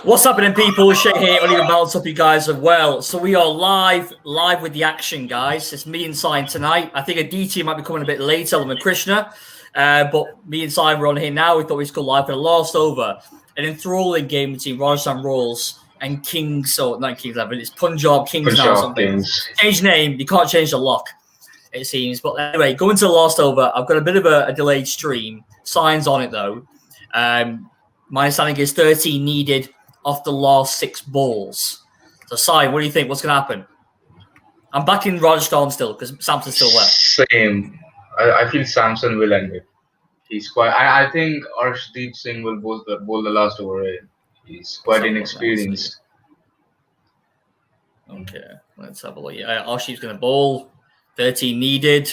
What's happening, people? Shay here. Only about hope you guys are well. So we are live with the action, guys. It's me and Sign tonight. I think a DT might be coming a bit later than Krishna, but me and Sign were on here now. We thought we'd go live for the last over, an enthralling game between Rajasthan Royals and Kings. So not Kings, but it's Punjab Kings now. Or something. Kings. Change name. You can't change the lock, it seems. But anyway, going to the last over. I've got a bit of a delayed stream. Sign's on it though. My understanding is 13 needed off the last 6 balls. So, Sign, what do you think? What's going to happen? I'm back in Rajasthan still because Samson's still there. Same. I feel Samson will end it. He's quite. I think Arshdeep Singh will bowl the last over. Right? He's quite inexperienced. Okay, let's have a look. Yeah, Arshdeep's going to bowl. 13 needed.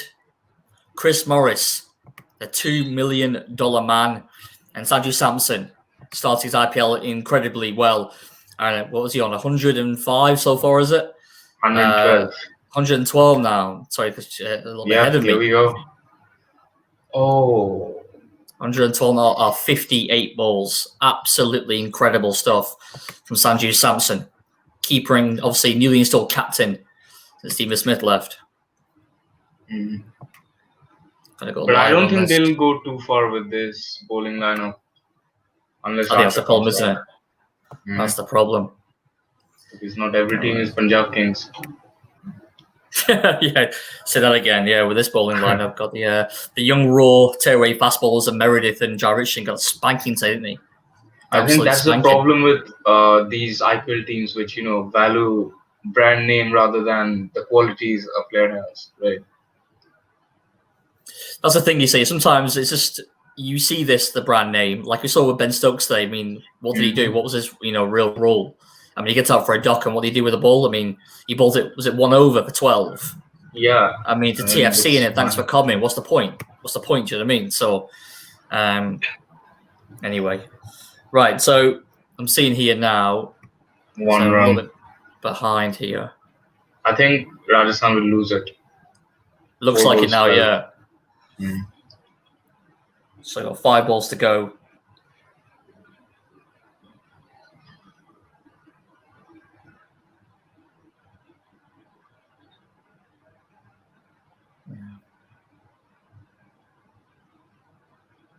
Chris Morris, the $2 million man, and Sanju Samson started his IPL incredibly well. What was he on? 105 so far, is it? 112. 112 now. Sorry, a little bit ahead of me. Here we go. Oh. 112 now are 58 balls. Absolutely incredible stuff from Sanju Samson. Keepering, obviously, newly installed captain since Stephen Smith left. Mm. But I don't think they'll go too far with this bowling lineup. Unless I think that's the problem, isn't it? That's the problem. Because not every team is Punjab Kings. Yeah, say that again. Yeah, with this bowling lineup, got the young raw tearaway fast bowlers and Meredith and Jarishan got spanking today, didn't he? I think that's the problem with these IPL teams, which value brand name rather than the qualities a player has, right? That's the thing you see. Sometimes it's just you see the brand name, like we saw with Ben Stokes today. I mean, what did he do? What was his real role? I mean, he gets out for a duck, and what did he do with the ball? I mean, he bowled it. Was it 1 over for 12? Yeah. I mean, the TFC in it. Thanks for coming. What's the point? What's the point? Do you know what I mean? So, anyway, right. So I'm seeing here now. 1 run. A little bit behind here. I think Rajasthan will lose it. Looks like it now. Yeah. So got 5 balls to go.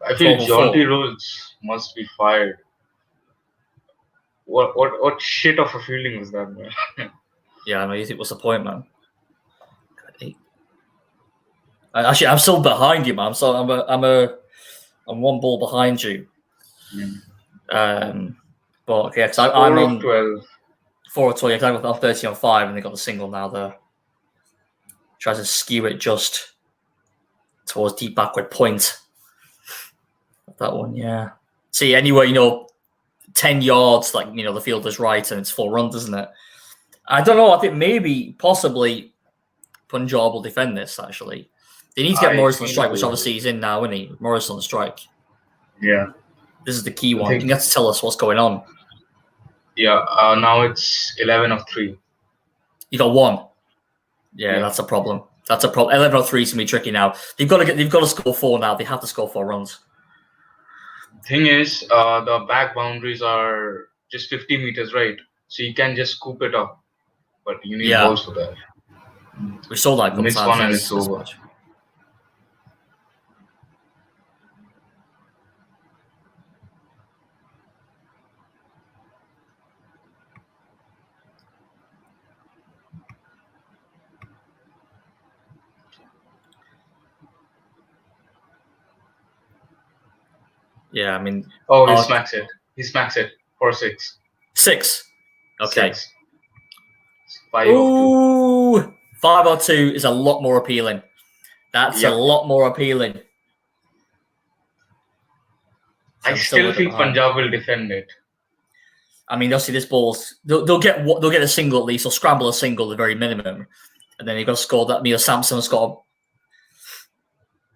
I feel Jonty Rhodes must be fired. What shit of a feeling was that, man? Yeah, I know. You think what's the point, man? Actually, I'm still behind you, man. So I'm 1 ball behind you. But okay, because I'm on 12. 4 or 12. Yeah, I'm 13 on 5, and they got the single now there. Tries to skew it just towards deep backward point. That one, yeah. See, anyway, 10 yards, like the field is right, and it's 4 runs, isn't it? I don't know. I think maybe, possibly, Punjab will defend this. Actually, they need to get Morris on the strike, which obviously he's in now, isn't he? Morris on the strike. Yeah. This is the key one. You have to tell us what's going on. Yeah. Now it's 11 of 3. You got 1. Yeah, that's a problem. That's a problem. 11 of 3 is gonna be tricky now. They've got to score 4 now. They have to score 4 runs. Thing is, the back boundaries are just 50 meters, right? So you can just scoop it up, but you need balls for that. We saw that. Miss one and it's over. Yeah, I mean. Oh, he smacks it. He smacks it for 6. 6. Okay. 6. 5 of 2. 5 or 2 is a lot more appealing. That's a lot more appealing. I still think Punjab will defend it. I mean, they'll see this ball's. They'll get a single at least. They'll scramble a single at the very minimum, and then you've got to score that. Samson has got.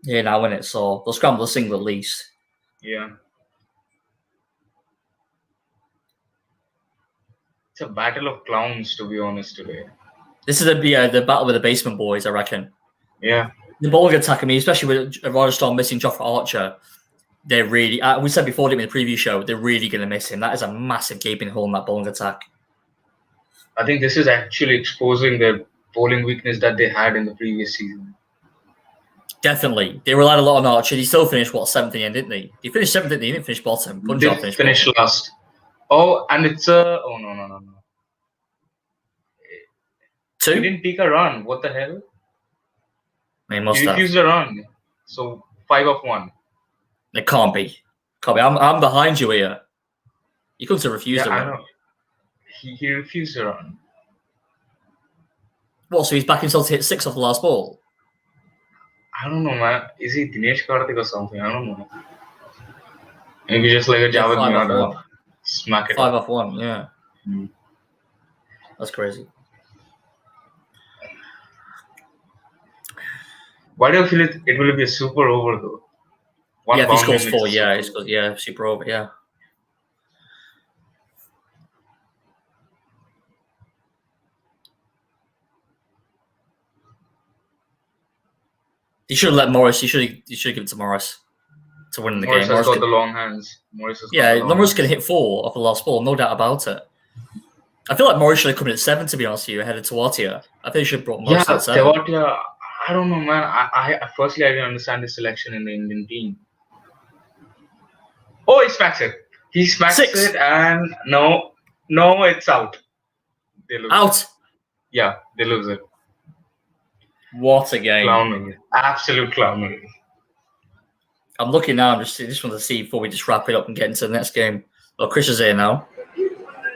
Yeah, now in it, so they'll scramble a single at least. Yeah. It's a battle of clowns, to be honest, today. This is the battle with the basement boys, I reckon. Yeah. The bowling attack, I mean, especially with Rajasthan missing Jofra Archer, they're really, we said before in the preview show, they're really going to miss him. That is a massive gaping hole in that bowling attack. I think this is actually exposing their bowling weakness that they had in the previous season. Definitely. They relied a lot on Archer. He still finished, 7th in the end, didn't he? He finished 7th, didn't he? He didn't finish bottom. Punjab finished last. Oh, and it's a... Oh, no. 2? He didn't take a run. What the hell? He must He have. refused a run. So, 5 of 1. It can't be. I'm behind you here. You couldn't have refused a run. I know. He refused a run. What, so he's back himself to hit 6 off the last ball? I don't know, man. Is he Dinesh Karthik or something? I don't know. Maybe just like a Javed Mian. Smack it 5 up. off 1, yeah. That's crazy. Why do you feel it will be a super over though? If he scores 4, super over, yeah. You should have let Morris. You should have given it to Morris to win the game. Morris has got the long hands. Morris can hit 4 off the last ball, no doubt about it. I feel like Morris should have come in at 7, to be honest with you, ahead of Tawatia. I think he should have brought Morris at 7. Tawatia, I don't know, man. I firstly, I didn't understand his selection in the Indian team. Oh, he smacks it. He smacks 6. it, and no, it's out. They lose Out. It. Yeah, they lose it. What a game! Clowning, absolute clowning. I'm looking now. I just want to see before we just wrap it up and get into the next game. Well, Chris is here now.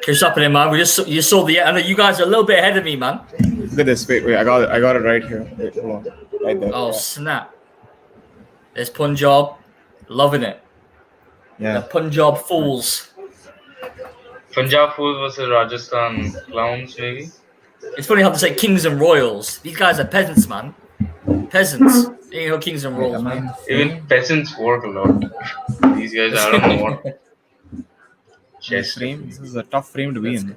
Chris, happening, man? You saw the. I know you guys are a little bit ahead of me, man. Look at this. Wait. I got it right here. Wait, hold on. Right there. Oh, snap! There's Punjab, loving it. Yeah. The Punjab Fools. Punjab Fools versus Rajasthan Clowns, maybe. It's funny how they say kings and royals. These guys are peasants, man. Peasants. You know, kings and royals, man. Even peasants work a lot. These guys, I don't know what. This is a tough frame to be in.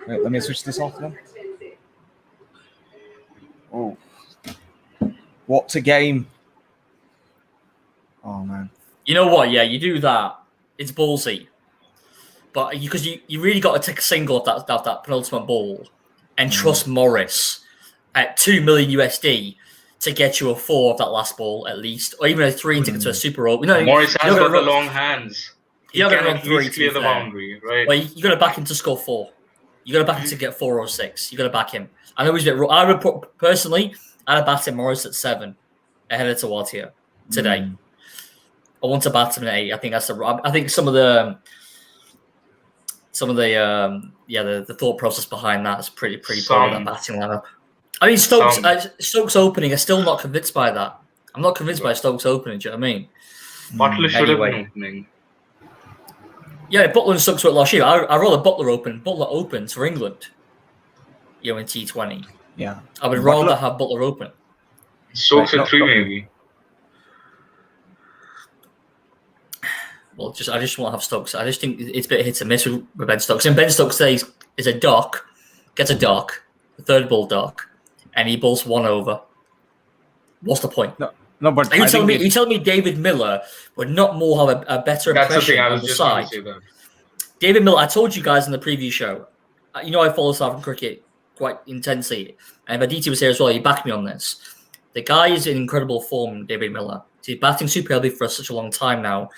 Wait, let me switch this off then. Oh. What a game. Oh, man. You know what? Yeah, you do that. It's ballsy. But because you really got to take a single of that penultimate ball and trust Morris at 2 million USD to get you a 4 of that last ball at least, or even a 3 to get to a super over. Morris has got the long hands. You're going to run 3 to clear the boundary, right? Well, you got to back him to score 4. You got to back him to get 4 or 6. You got to back him. I know he's a bit. I would put personally, I'd bat him Morris at 7 ahead of Tawatia today. I want to bat him at 8. I think that's I think some of the thought process behind that is pretty poor, that batting lineup. I mean, Stokes opening, I'm still not convinced by that. I'm not convinced by Stokes opening, do you know what I mean? Butler should have been opening. Yeah, Butler and Stokes were last year. I rather Butler opens for England, in T20. Yeah. I would rather have Butler open. Stokes at 3 maybe. Well, I just want to have Stokes. I just think it's a bit hit and miss with Ben Stokes. And Ben Stokes today is a dock, gets a dock, the third ball dock, and he bowls 1 over. What's the point? No, but are you telling me David Miller would not more have a better impression on the side? David Miller, I told you guys in the preview show, I follow South African cricket quite intensely, and Aditi was here as well. He backed me on this. The guy is in incredible form, David Miller. He's batting superbly for such a long time now.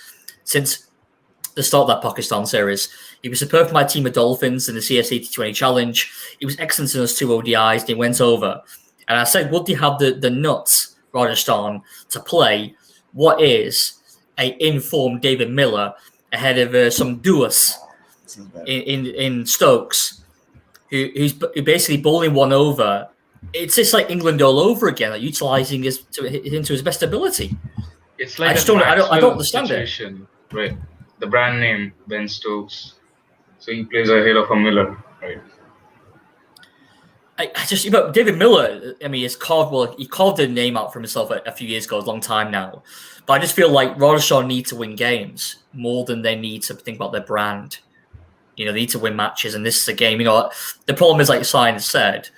Since the start of that Pakistan series, he was superb for my team of Dolphins in the CSA T20 Challenge. He was excellent in those 2 ODIs. They went over. And I said, would they have the nuts, Rajasthan, to play what is a informed David Miller ahead of some doers in Stokes, who's basically bowling 1 over. It's just like England all over again, like utilising him to his best ability. It's like I don't understand situation. Right, the brand name Ben Stokes, so he plays ahead of a Miller, right? David Miller. I mean, he carved the name out for himself a few years ago, a long time now. But I just feel like Rajasthan need to win games more than they need to think about their brand. They need to win matches, and this is a game. The problem is, like Sign said,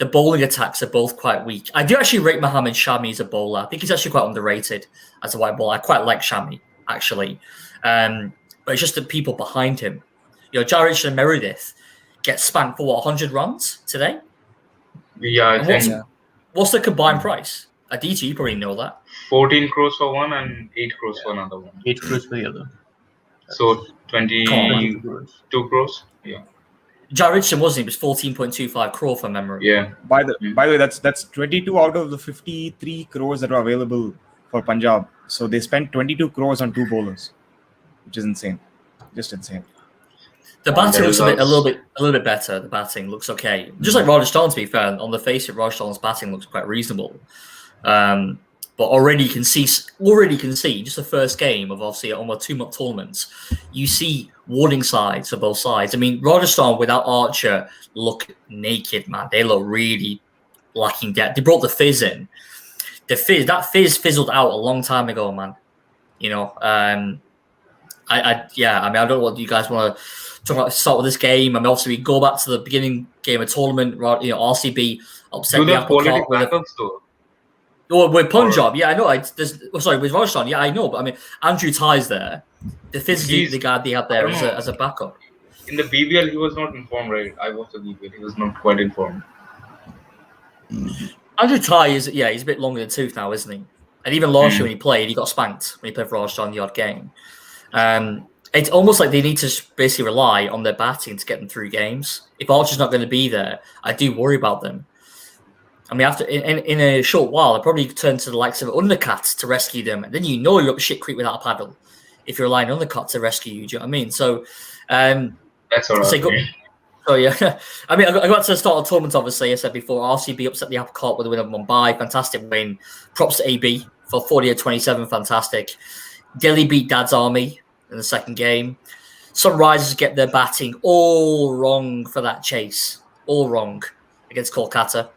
the bowling attacks are both quite weak. I do actually rate Mohammed Shami as a bowler. I think he's actually quite underrated as a white bowler. I quite like Shami, actually. But it's just the people behind him. Jarrett and Meredith get spanked for 100 runs today? Yeah, I And think what's the combined price? Aditi, you probably know that. 14 crores for one and 8 crores for another one. 8 crores for the other. So 22 crores. crores. Yeah. Jarrett wasn't he? It was 14.25 crore from memory. Yeah. By the way, that's 22 out of the 53 crores that are available for Punjab. So they spent 22 crores on 2 bowlers, which is insane. Just insane. The batting looks a little bit better. The batting looks okay. Just like Rajasthan, to be fair, on the face of Rajasthan's batting looks quite reasonable. But already you can see just the first game of obviously almost 2-month tournaments. You see warning sides for both sides. I mean, Rajasthan without Archer look naked, man. They look really lacking depth. They brought the fizz in. That fizz fizzled out a long time ago, man. I don't know what you guys want to talk about. Start with this game. I mean, obviously we go back to the beginning game of tournament. RCB upset Do the they apple quality cart with backups though? with Punjab, yeah, I know. With Rajasthan, yeah, I know. But I mean, Andrew Ty's there. The fizz the guy they had there as a backup. In the BBL, he was not informed, right? I watched the BBL. He was not quite informed. Andrew Ty he's a bit longer than tooth now, isn't he? And even last year when he played, he got spanked when he played for Rajasthan the odd game. It's almost like they need to basically rely on their batting to get them through games. If Archer's not going to be there, I do worry about them. I mean, after in a short while, they'll probably turn to the likes of Undercut to rescue them. And then you're up shit creek without a paddle if you're relying on Undercut to rescue you. Do you know what I mean? So, that's all right. So yeah, I mean, I got to the start of the tournament. Obviously, I said before, RCB upset the apple cart with the win of Mumbai. Fantastic win. Props to AB for 48-27. Fantastic. Delhi beat Dad's Army in the second game. Sunrisers get their batting all wrong for that chase. All wrong against Kolkata.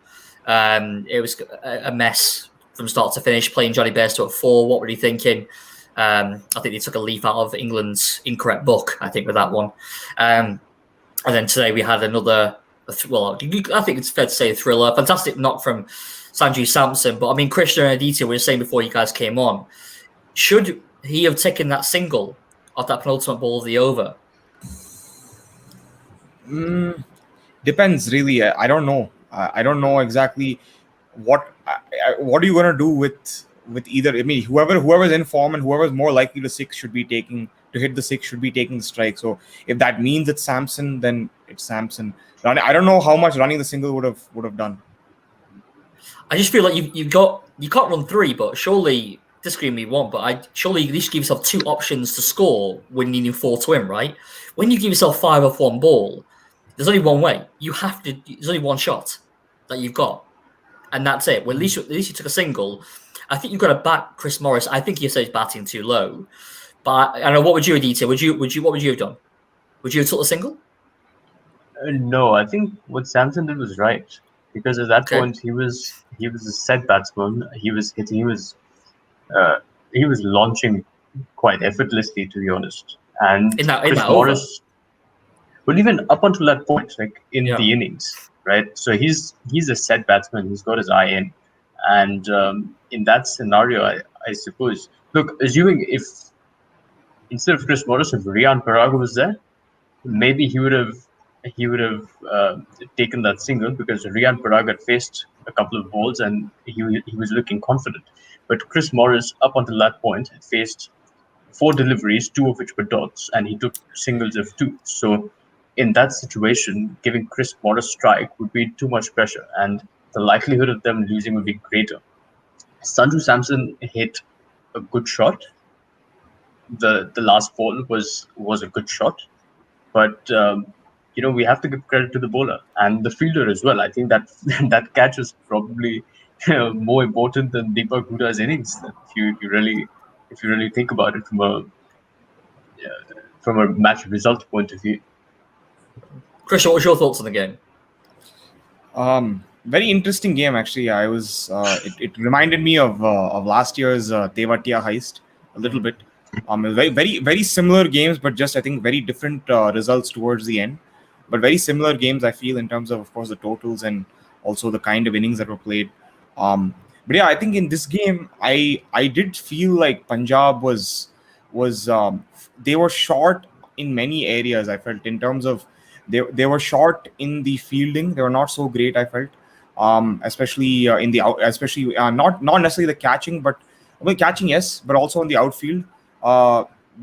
It was a mess from start to finish. Playing Johnny Bairstow at 4. What were you thinking? I think they took a leaf out of England's incorrect book, I think, with that one. And then today we had another, I think it's fair to say a thriller. Fantastic knock from Sanju Samson. But I mean, Krishna and Aditya were saying before you guys came on, should he have taken that single off that penultimate ball of the over? Depends, really. I don't know. I don't know exactly what are you going to do with either. I mean, whoever's in form and whoever's more likely to hit the six should be taking the strike. So if that means it's Samson, then it's Samson. I don't know how much running the single would have done. I just feel like you can't run 3, but surely disagree with me one, but surely you least give yourself 2 options to score when you need 4 to win, right? When you give yourself 5 off one ball, there's only one way. There's only one shot that you've got, and that's it. Well, at least you took a single. I think you've got to back Chris Morris. I think you say he's batting too low. But I don't know, what would you, Aditya? What would you have done? Would you have took the single? No, I think what Samson did was right, because at that point he was a set batsman. He was launching quite effortlessly, to be honest. And Chris Morris, well, even up until that point, like in the innings, right? So he's a set batsman. He's got his eye in, and in that scenario, I suppose. Look, assuming if instead of Chris Morris, if Riyan Parag was there, maybe he would have taken that single, because Riyan Parag had faced a couple of balls and he was looking confident. But Chris Morris, up until that point, had faced 4 deliveries, 2 of which were dots, and he took singles of 2. So in that situation, giving Chris Morris strike would be too much pressure, and the likelihood of them losing would be greater. Sanju Samson hit a good shot. The last ball was a good shot, but we have to give credit to the bowler and the fielder as well. I think that that catch is probably more important than Deepak Huda's innings. If you really think about it from a match result point of view. Chris, what was your thoughts on the game? Very interesting game, actually. I was. It reminded me of last year's Tewatia heist a little bit. Very, very, very similar games, but just I think very different results towards the end. But very similar games, I feel, in terms of course, the totals and also the kind of innings that were played. But yeah, I think in this game, I did feel like Punjab was they were short in many areas. I felt in terms of they were short in the fielding. They were not so great. I felt, especially in the out, especially not necessarily the catching, but well, catching yes, but also on the outfield.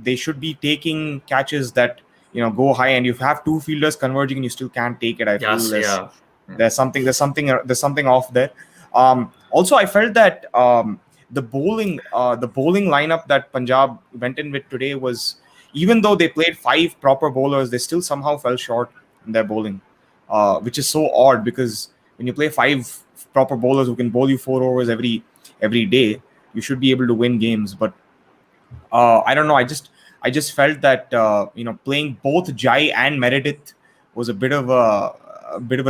They should be taking catches that go high, and you have two fielders converging and you still can't take it. I feel Yes, yeah. there's something off there. Also, I felt that the bowling lineup that Punjab went in with today was, even though they played 5 proper bowlers, they still somehow fell short in their bowling, which is so odd because when you play 5 proper bowlers who can bowl you 4 overs every day, you should be able to win games. But I don't know. I just felt that playing both Jai and Meredith was a bit of a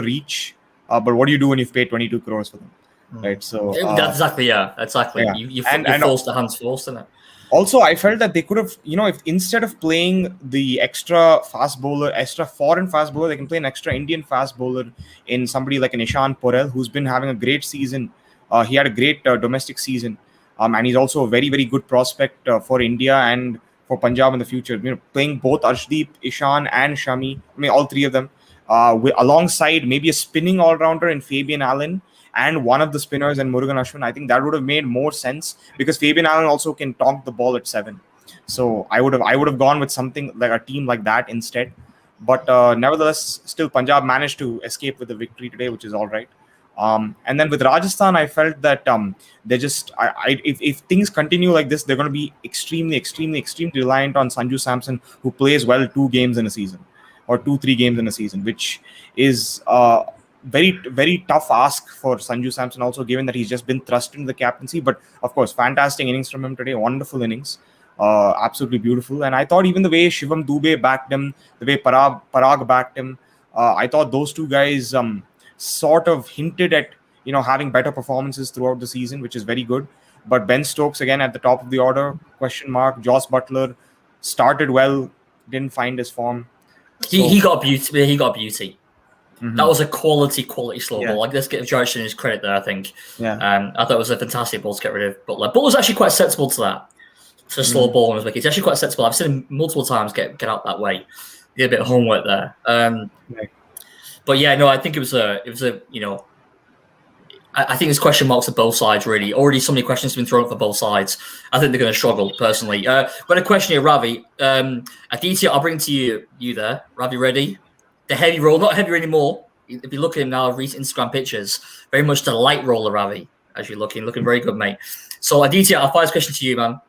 reach. But what do you do when you've paid 22 crores for them, right? So That's exactly. yeah. You And forced the hands forced, isn't it? also, I felt that they could have, if instead of playing the extra foreign fast bowler, they can play an extra Indian fast bowler in somebody like an Ishan Porel, who's been having a great season. He had a great domestic season, and he's also a very, very good prospect for India and for Punjab in the future. Playing both Arshdeep, Ishan, and Shami, I mean, all 3 of them, alongside maybe a spinning all-rounder in Fabian Allen and one of the spinners and Murugan Ashwin. I think that would have made more sense because Fabian Allen also can tonk the ball at 7. So I would have gone with something like a team like that instead. But nevertheless, still Punjab managed to escape with the victory today, which is all right. And then with Rajasthan, I felt that they just if things continue like this, they're going to be extremely reliant on Sanju Samson, who plays well 2 games in a season or 2-3 games in a season, which is very, very tough ask for Sanju Samson, also given that he's just been thrust into the captaincy. But of course, fantastic innings from him today, wonderful innings, absolutely beautiful. And I thought even the way Shivam Dubey backed him, the way Parag backed him, I thought those 2 guys sort of hinted at having better performances throughout the season, which is very good. But Ben Stokes again at the top of the order, question mark. Joss Butler started well, didn't find his form. He got beauty. He got beauty. Mm-hmm. That was a quality slow Yeah. ball. Like, let's give Jarrett his credit there, I think. Yeah. I thought it was a fantastic ball to get rid of Butler. Butler's actually quite sensible to that. To slow ball on his wicket. He's actually quite sensible. I've seen him multiple times get out that way. He did a bit of homework there. Right. But yeah, no, I think it was a I think there's question marks on both sides, really. Already so many questions have been thrown up for both sides. I think they're going to struggle, personally. Got a question here, Ravi. Aditya, I'll bring to you there. Ravi, ready? The heavy roll, not heavy anymore. If you look at him now, recent Instagram pictures, very much the light roller, Ravi, as you're looking very good, mate. So, Aditya, I'll fire this question to you, man.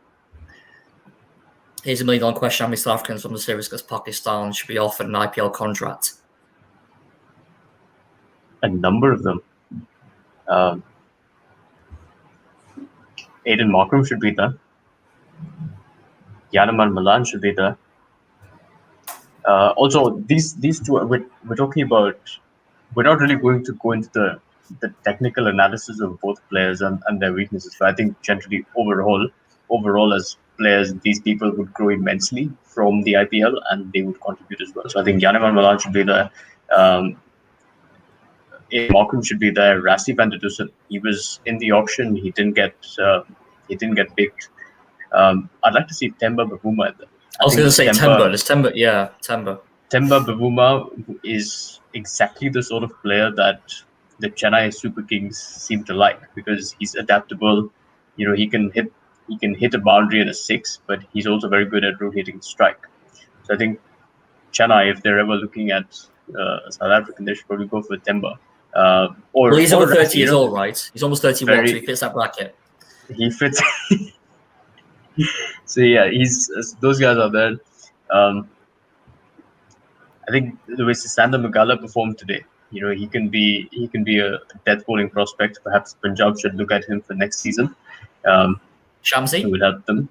Here's $1 million question. How many South Africans from the series against Pakistan should be offered an IPL contract? A number of them. Aiden Markram should be there. Yanaman Malan should be there. Also, these 2 we're talking about. We're not really going to go into the technical analysis of both players and their weaknesses. But I think generally overall as players, these people would grow immensely from the IPL and they would contribute as well. So I think Yanaman Malan should be there. Markham should be there. Rassi van der Dussen, he was in the auction. He didn't get picked. I'd like to see Temba Bavuma there. I was going to say Temba. There's Temba. Yeah, Temba. Temba Bavuma is exactly the sort of player that the Chennai Super Kings seem to like because he's adaptable. He can hit a boundary and a 6, but he's also very good at rotating the strike. So I think Chennai, if they're ever looking at South African, they should probably go for Temba. Well, he's over 30 years old, right? He's almost 31, so he fits that bracket. He fits. So yeah, those guys are there. I think the way Sisanda Magala performed today, he can be a death bowling prospect. Perhaps Punjab should look at him for next season. Shamsi? It would help them.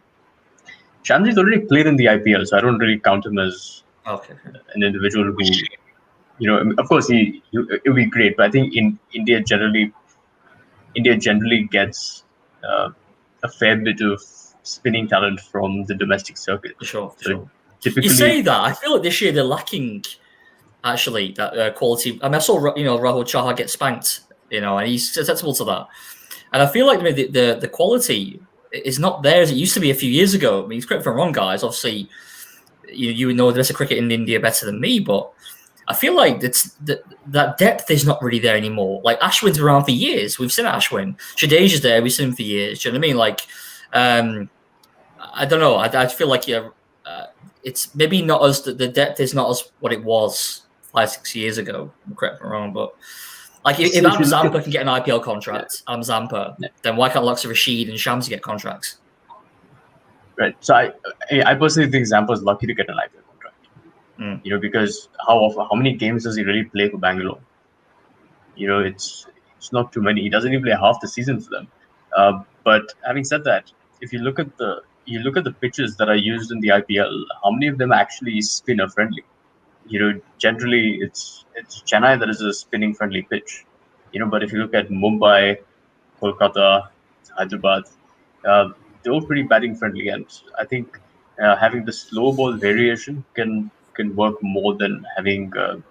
Shamsi's already played in the IPL, so I don't really count him as an individual who, of course, it would be great. But I think in India generally gets a fair bit of spinning talent from the domestic circuit. For sure. Typically, you say that, I feel like this year they're lacking, actually, that quality. I mean, I saw, Rahul Chahar get spanked and he's susceptible to that. And I feel like the quality is not there as it used to be a few years ago. I mean, correct me if I'm wrong, guys. Obviously, you would know the rest of cricket in India better than me, but I feel like that depth is not really there anymore. Like Ashwin's been around for years. We've seen Ashwin. Jadeja's there. We've seen him for years. Do you know what I mean? Like, I don't know. I feel like it's maybe not as the depth is not as what it was 5-6 years ago. Correct me if I'm wrong, but like if Adam Zampa can get an IPL contract, Adam Zampa, then why can't Loxer Rashid and Shams get contracts? Right. So I personally think Zampa is lucky to get an IPL contract. Because how many games does he really play for Bangalore? It's not too many. He doesn't even play half the season for them. But having said that, if you look at the pitches that are used in the IPL, how many of them are actually spinner friendly? Generally it's Chennai that is a spinning friendly pitch. But if you look at Mumbai, Kolkata, Hyderabad, they're all pretty batting friendly, and I think having the slow ball variation can work more than having a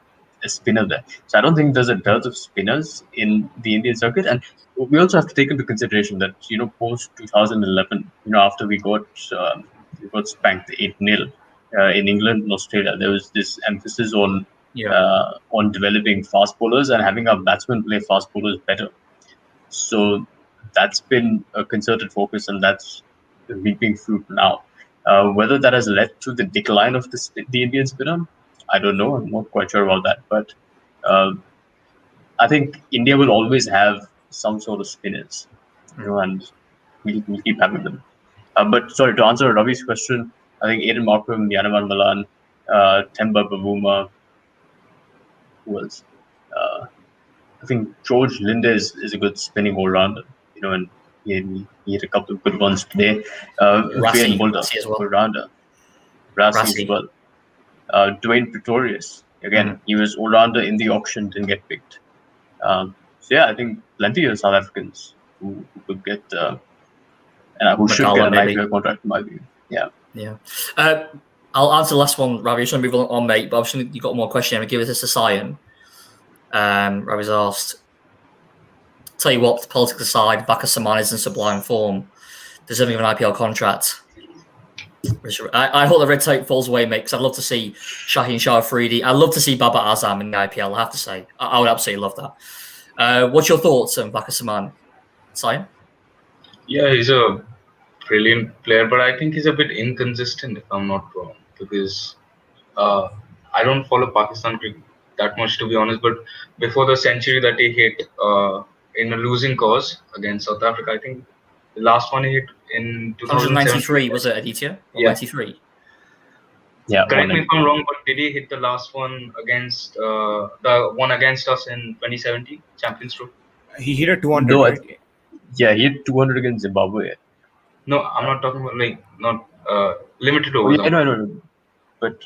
spinner there. So I don't think there's a dearth of spinners in the Indian circuit, and we also have to take into consideration that post 2011, after we got spanked 8-0 in England and Australia, there was this emphasis on developing fast bowlers and having our batsmen play fast bowlers better. So that's been a concerted focus, and that's reaping fruit now. Whether that has led to the decline of the Indian spinner, I don't know. I'm not quite sure about that. But I think India will always have some sort of spinners, and we'll keep having them. But sorry, to answer Ravi's question, I think Aiden Markram, Yanavan Malan, Temba Bavuma, who else? I think George Linde is a good spinning all-rounder, and he hit a couple of good ones today. Rassi as well. All-rounder. Rassi as well. Dwayne Pretorius, again, he was all-rounder in the auction, didn't get picked. So yeah, I think plenty of South Africans who could get, and who should get an IPL contract in my view. Yeah. I'll answer the last one, Ravi. I'm just going to move on, mate, but obviously you've got one more question. I'm going to give this to Sion. Ravi's asked, tell you what, politics aside, Baka Saman is in sublime form, deserving of an IPL contract. I hope the red tape falls away, mate, because I'd love to see Shaheen Shah Afridi. I'd love to see Baba Azam in the IPL, I have to say. I would absolutely love that. What's your thoughts on Baka Saman, Sion? Yeah, he's a brilliant player, but I think he's a bit inconsistent, if I'm not wrong, because I don't follow Pakistan cricket that much, to be honest, but before the century that he hit in a losing cause against South Africa, I think the last one he hit in 193, was it, Aditya? Yeah. 93. Yeah. Correct me if I'm wrong, but did he hit the last one against the one against us in 2017 Champions Trophy? He hit a 200. No, right? Yeah, he hit 200 against Zimbabwe. No, I'm not talking about not limited overs. I know. But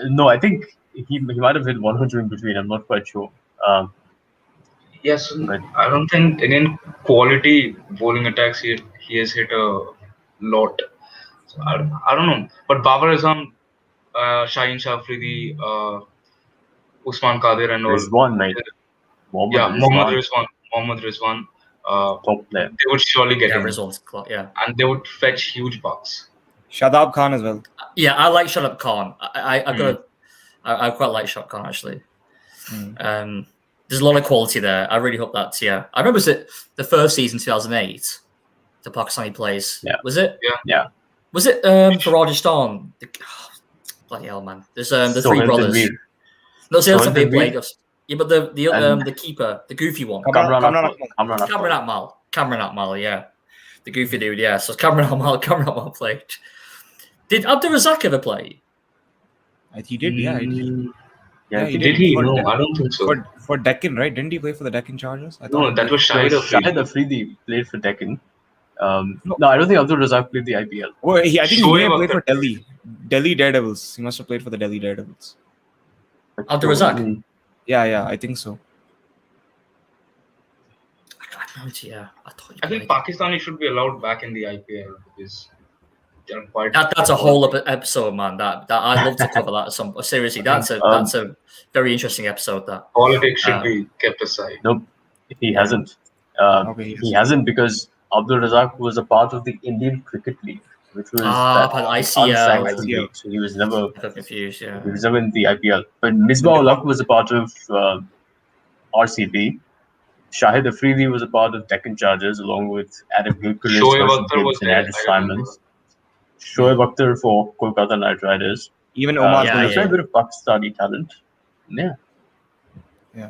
no, I think he might have hit 100 in between. I'm not quite sure. Yes, but I don't think Indian quality bowling attacks he has hit a lot. So I don't know. But Babar Azam, Shaheen Shah Afridi, Usman Qadir and all. Rizwan, mate. Mohammad Rizwan. Top player. They would surely get him. Rizwan's And they would fetch huge bucks. Shadab Khan as well. Yeah, I like Shadab Khan. I quite like Shadab Khan, actually. There's a lot of quality there. I really hope that, I remember the first season, 2008, the Pakistani plays. Yeah. Was it? Yeah. Was it for Rajasthan? Bloody hell, man. There's the three brothers. No, see, that's a big play. Yeah, but the keeper, the goofy one. Kamran Akmal, yeah. The goofy dude, yeah. So it's Kamran Akmal played. Did Abdur Razak ever play? He did, yeah. Did he? No, I don't think so. For Deccan, right? Didn't he play for the Deccan Chargers? No, that was Shahid Afridi played for Deccan. No, I don't think Abdul Razak played the IPL. Oh, I think he may have played for Delhi Daredevils. He must have played for the Delhi Daredevils. Abdul Razak? Yeah, I think so. I think Pakistani should be allowed back in the IPL because they're quite. That's a whole episode, man. That I'd love to cover that. Seriously, that's a very interesting episode. That politics should be kept aside. Nope. He hasn't. Okay, He hasn't because Abdul Razak was a part of the Indian Cricket League, which was But that ICL. unsanctioned league. So he was never I got confused. Yeah. in the IPL. But Misbah ul Haq was a part of RCB. Shahid Afridi was a part of Deccan Chargers along with Adam Gilchrist, Shoaib Harshit Akhtar was Gibbs, and there. Andrew I remember. Simons. Shoaib Akhtar for Kolkata Knight Riders. even Omar Yeah, So there's a yeah. fair bit of Pakistani talent. Yeah. Yeah.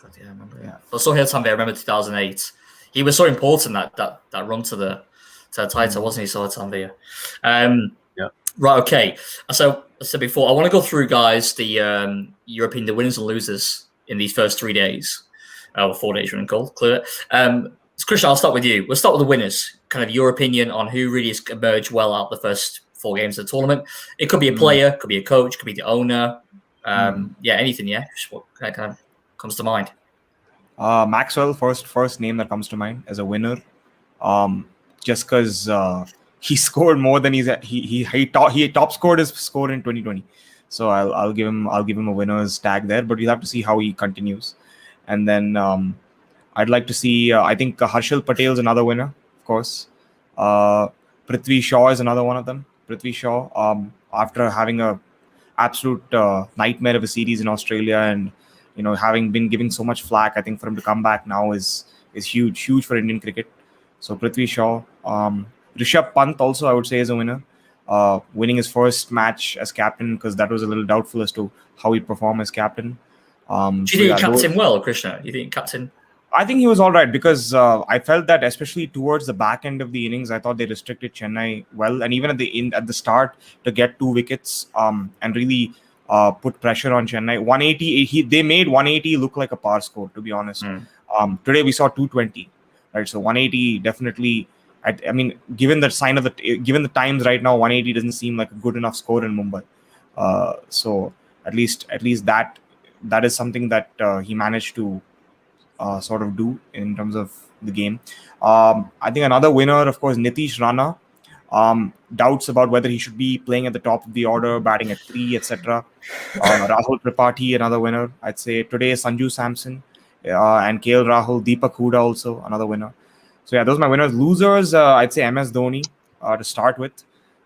God, yeah, I remember. Yeah. But Sohail Tanvi, I remember 2008. He was so important that run to the title, wasn't he, Sohail Tanvi? Yeah. Right. Okay. So I said before, I want to go through, guys, the European, the winners and losers in these first 3 days, or 4 days, you want to call clear. Christian, I'll start with you. We'll start with the winners. Kind of your opinion on who really has emerged well out of the first 4 games of the tournament. It could be a player, could be a coach, could be the owner. Yeah, anything. Yeah, just what kind of comes to mind. Maxwell, first name that comes to mind as a winner, just because he scored more than he top scored his score in 2020. So I'll give him a winner's tag there, but we'll have to see how he continues. And then I'd like to see I think Harshal Patel is another winner, of course. Prithvi Shaw is another one of them. Prithvi Shaw, after having a absolute nightmare of a series in Australia and having been given so much flack, I think for him to come back now is huge for Indian cricket. So Prithvi Shaw, Rishabh Pant also I would say is a winner, winning his first match as captain, because that was a little doubtful as to how he'd perform as captain. Do you think he captained well, Krishna? Do you think captain? I think he was all right, because I felt that especially towards the back end of the innings, I thought they restricted Chennai well, and even at the start to get 2 wickets and really put pressure on Chennai. 180, they made 180 look like a par score, to be honest. Today we saw 220, right? So 180 definitely. I mean, given the times right now, 180 doesn't seem like a good enough score in Mumbai. So at least that is something that he managed to sort of do in terms of the game. I think another winner, of course, Nitish Rana. Doubts about whether he should be playing at the top of the order, batting at 3, etc. Rahul Tripathi, another winner. I'd say today Sanju Samson and KL Rahul, Deepak Hooda also another winner. So yeah, those are my winners. Losers, I'd say MS Dhoni to start with.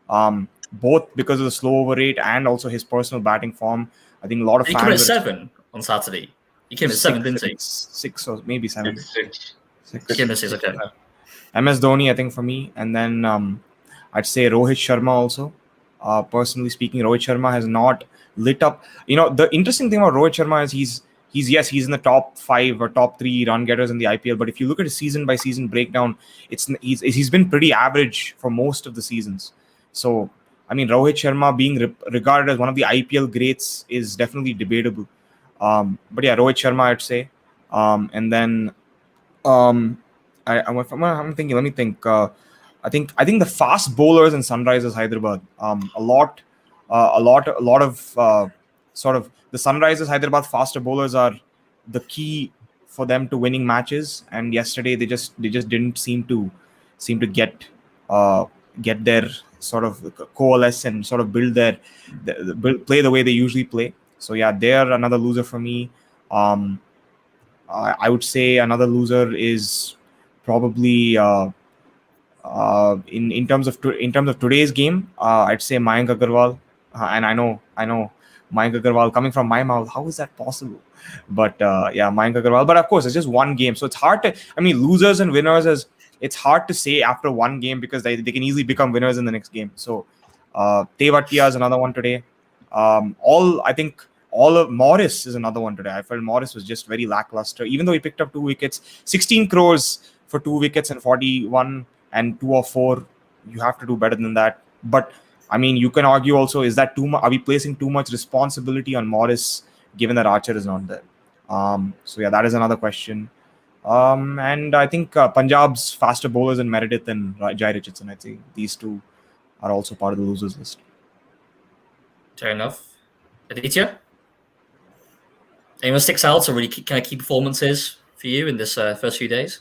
Both because of the slow over rate and also his personal batting form. I think a lot of He fans came at 7 on Saturday. He came at 7, didn't he? 6 or maybe 7. Six. He came at 6, okay. MS Dhoni, I think, for me. And then I'd say Rohit Sharma also. Personally speaking, Rohit Sharma has not lit up. The interesting thing about Rohit Sharma is he's in the top 5 or top 3 run getters in the IPL. But if you look at his season by season breakdown, he's been pretty average for most of the seasons. So I mean, Rohit Sharma being regarded as one of the IPL greats is definitely debatable. But yeah, Rohit Sharma, I'd say. And then I'm thinking. Let me think. I think the fast bowlers in Sunrisers Hyderabad. A lot of sort of the Sunrisers Hyderabad faster bowlers are the key for them to winning matches. And yesterday they just didn't seem to get their sort of coalesce and sort of play the way they usually play. So yeah, they're another loser for me. I would say another loser is probably in terms of today's game. I'd say Mayank Agarwal, and I know Mayank Agarwal coming from my mouth. How is that possible? But yeah, Mayank Agarwal. But of course, it's just one game, so it's hard to. I mean, losers and winners it's hard to say after one game, because they can easily become winners in the next game. So Tewatia is another one today. All of Morris is another one today. I felt Morris was just very lackluster, even though he picked up 2 wickets. 16 crores for 2 wickets and 41 and 2 or 4. You have to do better than that. But I mean, you can argue also, is that too much? Are we placing too much responsibility on Morris given that Archer is not there? So yeah, that is another question. And I think Punjab's faster bowlers in Meredith and Jai Richardson, I think these two are also part of the losers list. Fair enough. Aditya? Anyone sticks out or really kind of key performances for you in this first few days?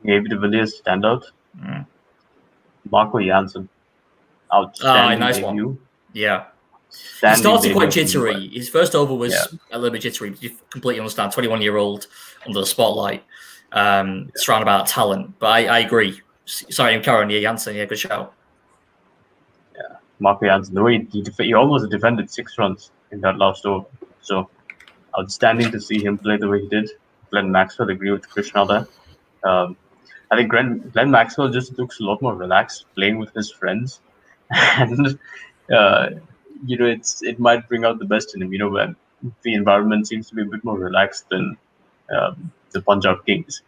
Maybe the Villiers standout. Marco Jansen. Outstanding nice debut. one. Yeah. He started Layden quite was doing jittery. well. His first over was Yeah. a little bit jittery. You completely understand. 21-year-old under the spotlight, surrounded by that talent. But I agree. Sorry, Karen, yeah, Janssen, yeah, good shout. Marco Jansen, the way he almost defended 6 runs in that last over. So outstanding to see him play the way he did. Glenn Maxwell, agree with Krishna there. I think Glenn Maxwell just looks a lot more relaxed playing with his friends, and it might bring out the best in him. When the environment seems to be a bit more relaxed than the Punjab Kings.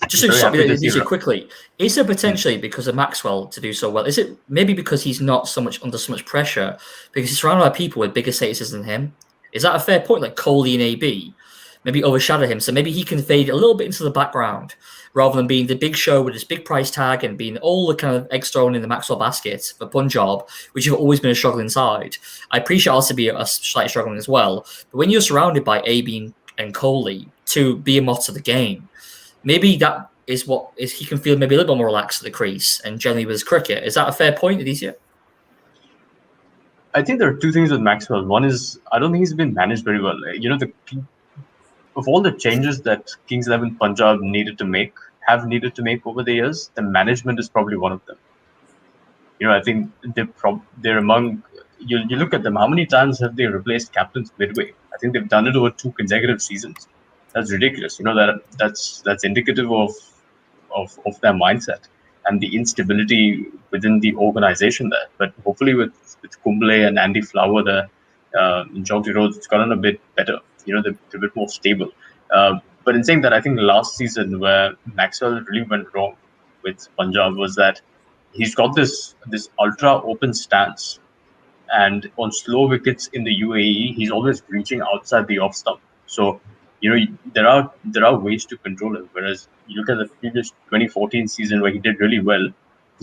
Just to very stop happy you to see DJ quickly, is there potentially because of Maxwell to do so well? Is it maybe because he's not under so much pressure because he's surrounded by people with bigger statuses than him? Is that a fair point? Like Kohli and AB maybe overshadow him, so maybe he can fade a little bit into the background rather than being the big show with his big price tag and being all the kind of eggs thrown in the Maxwell basket for Punjab, which have always been a struggling side. I appreciate us to be a slight struggling as well, but when you're surrounded by AB and Kohli, to be a mod of the game, maybe that is what is he can feel maybe a little bit more relaxed at the crease and generally with his cricket. Is that a fair point, Aditya? I think there are two things with Maxwell. One is I don't think he's been managed very well. Of all the changes that Kings 11 Punjab have needed to make over the years, the management is probably one of them. I think they're among. You look at them. How many times have they replaced captains midway? I think they've done it over 2 consecutive seasons. That's ridiculous. That's indicative of their mindset and the instability within the organization there. But hopefully with Kumble and Andy Flower there in Georgie Roads, it's gotten a bit better. They're a bit more stable. But in saying that, I think last season where Maxwell really went wrong with Punjab was that he's got this ultra open stance, and on slow wickets in the UAE, he's always reaching outside the off stump. So there are ways to control him. Whereas you look at the previous 2014 season where he did really well,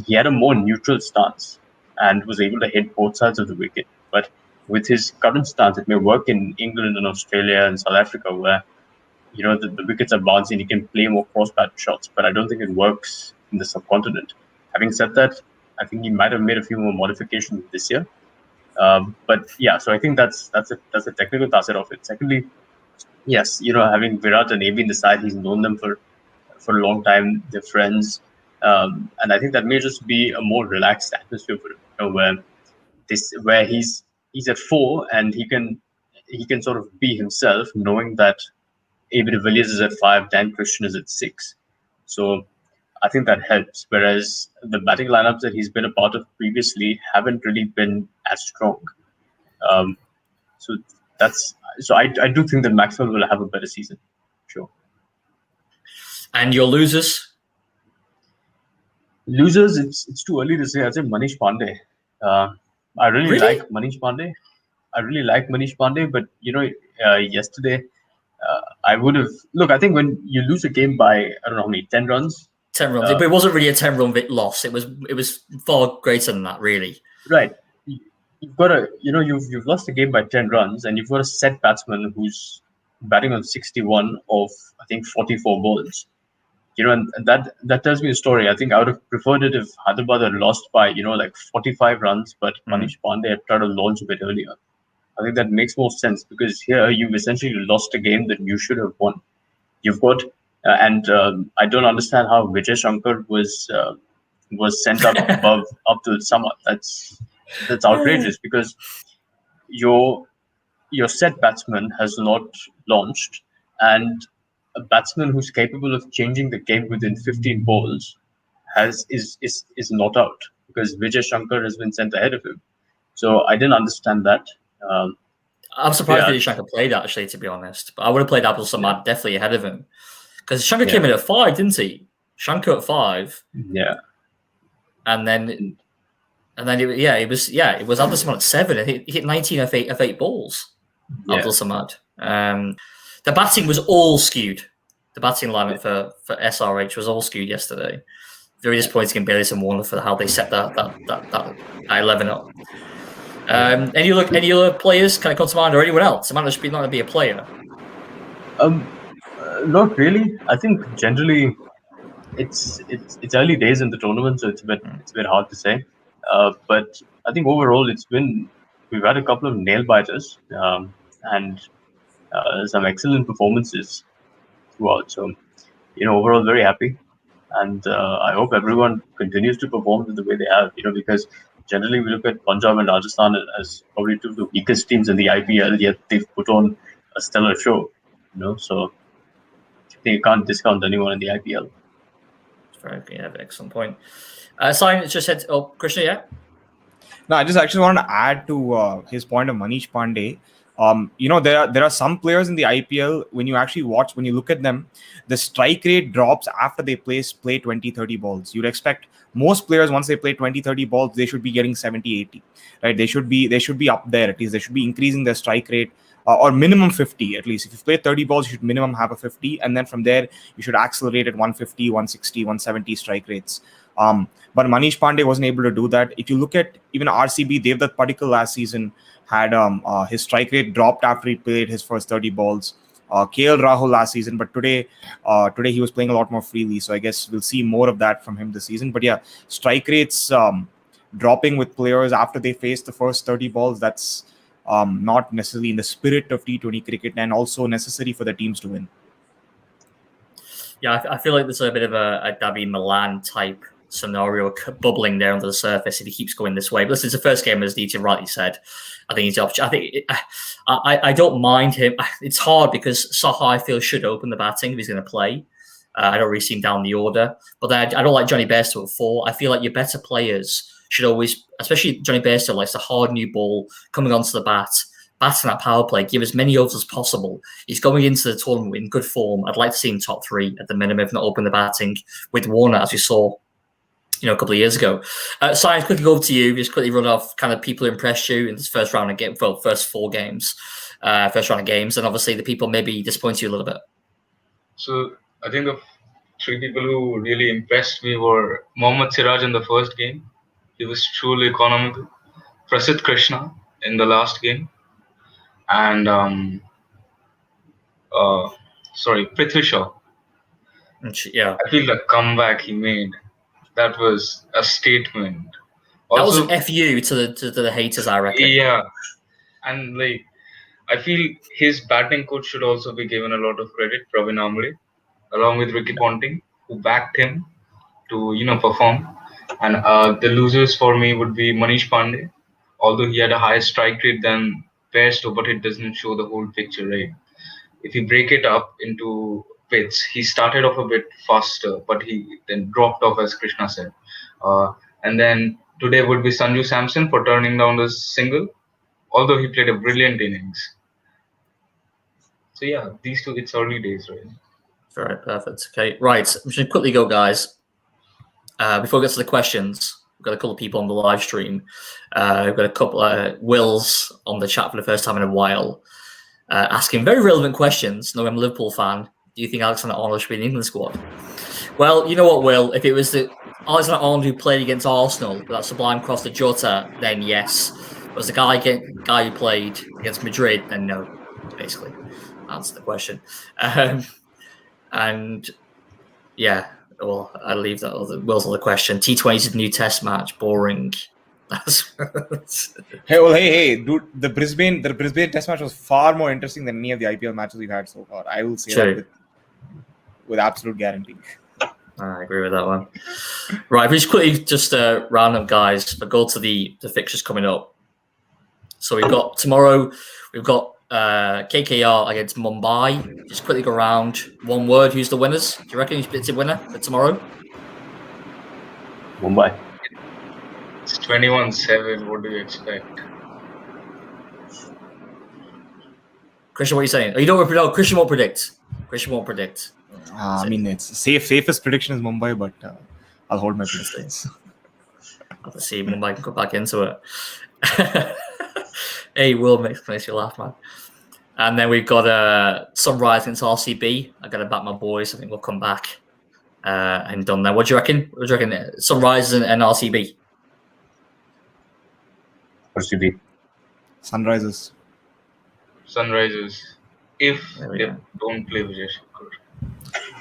he had a more neutral stance and was able to hit both sides of the wicket. But with his current stance, it may work in England and Australia and South Africa where the wickets are bouncing, he can play more cross-bat shots, but I don't think it works in the subcontinent. Having said that, I think he might have made a few more modifications this year. But yeah, so I think that's a technical facet of it. Secondly, yes, having Virat and AB in the side, he's known them for a long time. They're friends, and I think that may just be a more relaxed atmosphere for him, where he's at 4 and he can sort of be himself, knowing that AB de Villiers is at 5, Dan Christian is at 6. So I think that helps. Whereas the batting lineups that he's been a part of previously haven't really been as strong. So I do think that Maxwell will have a better season. Sure. And your losers? Losers, it's too early to say. I'd say Manish Pandey. I really like Manish Pandey. But yesterday I would have I think when you lose a game by I don't know how many 10 runs. 10 runs, but it wasn't really a 10-run loss. It was far greater than that, really. Right. You've got you've lost a game by 10 runs, and you've got a set batsman who's batting on 61 of I think 44 balls. And that tells me a story. I think I would have preferred it if Hyderabad had lost by like 45 runs, but Manish Pandey had tried to launch a bit earlier. I think that makes more sense because here you've essentially lost a game that you should have won. You've got I don't understand how Vijay Shankar was sent up up to the summer. That's outrageous because your set batsman has not launched, and a batsman who's capable of changing the game within 15 balls is not out because Vijay Shankar has been sent ahead of him. So I didn't understand that. I'm surprised Vijay Shankar played, actually, to be honest. But I would have played Abdul Samad definitely ahead of him. Because Shankar came in at 5, didn't he? Shankar at 5. Yeah. And then it was Abdul Samad at 7. He hit 19 of 8 balls. Yeah. Abdul Samad. The batting was all skewed. The batting lineup for SRH was all skewed yesterday. Very disappointing in Bayliss and Warner for how they set that 11 up. Any other players kind of come to mind, or anyone else? Amanda should not be a player. Not really. I think generally it's early days in the tournament, so it's a bit hard to say. But I think overall it's been we've had a couple of nail biters and some excellent performances throughout. So, overall, very happy. And I hope everyone continues to perform the way they have, because generally we look at Punjab and Rajasthan as probably two of the weakest teams in the IPL, yet they've put on a stellar show, so I think you can't discount anyone in the IPL. Yeah, excellent point. Simon just said, Krishna, yeah? No, I just actually want to add to his point of Manish Pandey. There are some players in the IPL, when you look at them, the strike rate drops after they play 20, 30 balls. You'd expect most players, once they play 20, 30 balls, they should be getting 70, 80, right? They should be up there at least. They should be increasing their strike rate or minimum 50 at least. If you play 30 balls, you should minimum have a 50. And then from there, you should accelerate at 150, 160, 170 strike rates. But Manish Pandey wasn't able to do that. If you look at even RCB, Devdutt Padikkal last season had his strike rate dropped after he played his first 30 balls. KL Rahul last season, but today he was playing a lot more freely. So I guess we'll see more of that from him this season. But yeah, strike rates dropping with players after they face the first 30 balls, that's not necessarily in the spirit of T20 cricket and also necessary for the teams to win. Yeah, I feel like there's a bit of a Dabi Milan type scenario bubbling there under the surface if he keeps going this way. But this is the first game, as DT rightly said. I think he's the option. I don't mind him. It's hard because Saha, I feel, should open the batting if he's going to play. I don't really see him down the order. But I don't like Johnny Bairstow at 4. I feel like your better players should always, especially Johnny Bairstow, likes the hard new ball coming onto the batting that power play, give as many overs as possible. He's going into the tournament in good form. I'd like to see him top 3 at the minimum, if not open the batting with Warner, as we saw a couple of years ago. Science, quickly go over to you. Just quickly run off kind of people who impressed you in this first round of game, well, first 4 games, first round of games, and obviously the people maybe disappoint you a little bit. So I think the 3 people who really impressed me were Mohammad Siraj in the first game. He was truly economical. Prasidh Krishna in the last game, and Prithvi Shaw. Yeah, I feel the comeback he made, that was a statement. Also, that was an FU to the haters, I reckon. Yeah, and I feel his batting coach should also be given a lot of credit, Pravin Amle, along with Ricky Ponting, who backed him to perform. And the losers for me would be Manish Pandey, although he had a higher strike rate than Bairstow, but it doesn't show the whole picture, right? If you break it up into bits, he started off a bit faster, but he then dropped off, as Krishna said. And then today would be Sanju Samson for turning down the single, although he played a brilliant innings. So yeah, these 2, it's early days, right? All right, perfect. Okay, right. I'm just going to quickly go, guys. Before we get to the questions, we've got a couple of people on the live stream. We've got a couple of Wills on the chat for the first time in a while, asking very relevant questions. No, I'm a Liverpool fan. Do you think Alexander Arnold should be in the England squad? Well, you know what, Will? If it was the Alexander Arnold who played against Arsenal with that sublime cross to Jota, then yes. But as the guy who played against Madrid, then no. Basically, answer the question. And yeah. Well, I leave that. Will's other question. T20 is a new test match. Boring. Hey, dude! The Brisbane test match was far more interesting than any of the IPL matches we've had so far. I will say that with absolute guarantee. I agree with that one. Right, we just quickly round up, guys. But go to the fixtures coming up. So we've got tomorrow. We've got KKR against Mumbai. Just quickly go around. One word. Who's the winners? Do you reckon who's the winner for tomorrow? Mumbai. It's 21-7. What do you expect? Christian, what are you saying? Oh, you don't want to predict. Christian won't predict. Christian won't predict. I mean, it's safest prediction is Mumbai, but I'll hold my predictions. Let's see. Mumbai can go back into it. Hey, Will, makes you laugh, man. And then we've got Sunrise against RCB. I got to back my boys. I think we'll come back and done there. What do you reckon? Sunrise and RCB? RCB. Sunrisers. If they don't play Vijay Shankar.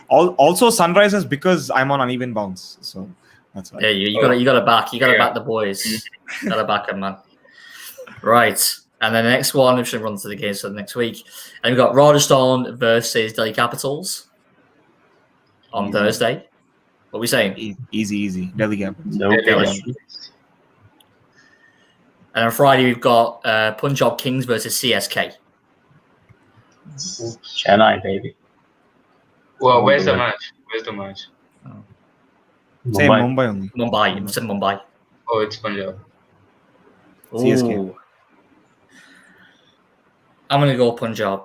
Also Sunrisers because I'm on uneven bounce. So that's why. Yeah, you got to back. You got to back the boys. Got to back them, man. Right. And then the next one, we should run to the games for the next week. And we've got Rajasthan versus Delhi Capitals on Thursday. What are we saying? Easy. Delhi Capitals. No Delhi. question. And on Friday, we've got Punjab Kings versus CSK. Chennai, baby. Well, where's the match? Same Mumbai only. Mumbai. You said Mumbai. Oh, it's Punjab. CSK. Ooh. I'm going to go Punjab.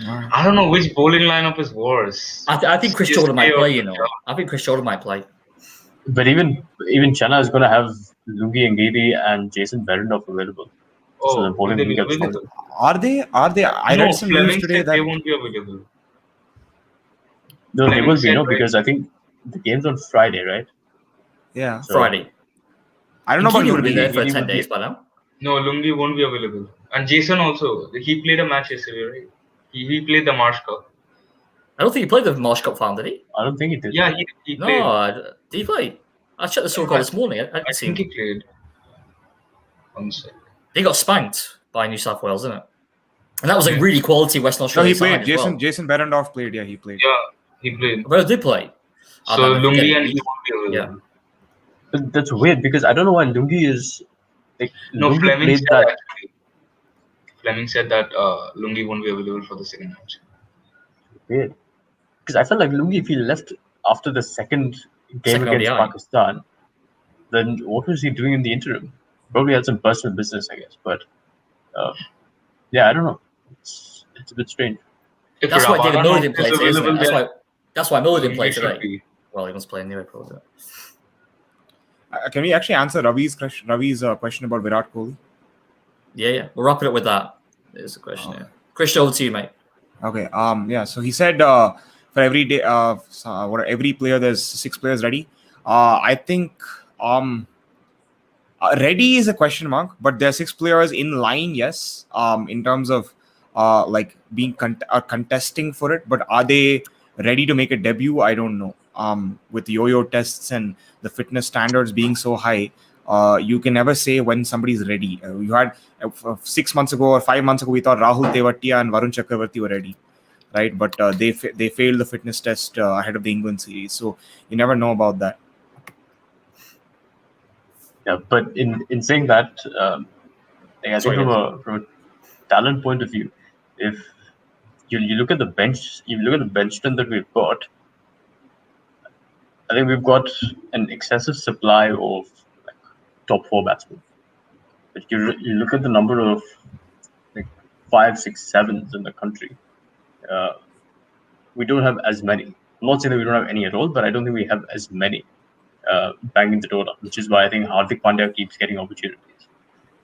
Alright. I don't know which bowling lineup is worse. I think Chris CSK Jordan might or play, you know. Punjab? I think Chris Jordan might play. But even Chennai is going to have Lungi Ngidi and Jason Behrendorff available. So the Oh, bowling will will they get be stronger. available? Are they? I No, read some Fleming news today said that they won't be available. No, they Fleming will be, said, right? because I think the game's on Friday, right? yeah. So- Friday. I don't know about Ngidi would have been there Lungi. for Ngidi 10 would be- days by now. No, Lungi won't be available. And Jason also. He played a match yesterday, right? He played the Marsh Cup. I don't think he played the Marsh Cup final, did he? I don't think he did. Yeah, he played. No, did he play? I checked the score this morning. I I didn't see him. think he played. One sec. They got spanked by New South Wales, didn't it? And that was a really quality Western No, Australia he played. side as well. Jason Behrendorff played. Yeah, he played. Yeah, he played. Well, did play. So Lungi and he won't be available. But that's weird because I don't know why Lungi is. Like, No, Lungi Fleming played said that. actually. Fleming said that Lungi won't be available for the second match. Weird. Because I felt like Lungi, if he left after the second game Second against ODI. Pakistan, then what was he doing in the interim? Probably had some personal business, I guess. But yeah, I don't know. It's a bit strange. If That's why David Ravana Miller didn't play is today, isn't available, it? then That's why Miller didn't he play should today. be. Well, he was playing anyway, probably. Can we actually answer Ravi's question about Virat Kohli? Yeah. We'll wrap it up with that. There's a question, yeah. Christian, over to you, mate. Okay. Yeah. So he said for every day, every player, there's 6 players ready. I think ready is a question mark, but there are 6 players in line. Yes. In terms of like being contesting for it, but are they ready to make a debut? I don't know. With yo-yo tests and the fitness standards being so high, you can never say when somebody's ready. You had 6 months ago or 5 months ago, we thought Rahul Tewatia and Varun Chakravarti were ready, right? But they failed the fitness test ahead of the England series, so you never know about that. Yeah, but in saying that, I think from a talent point of view, if you look at the bench, strength that we've got, I think we've got an excessive supply of like, top 4 batsmen. But you look at the number of like 5, 6, 7s in the country, we don't have as many. I'm not saying that we don't have any at all, but I don't think we have as many banging the door down, which is why I think Hardik Pandya keeps getting opportunities.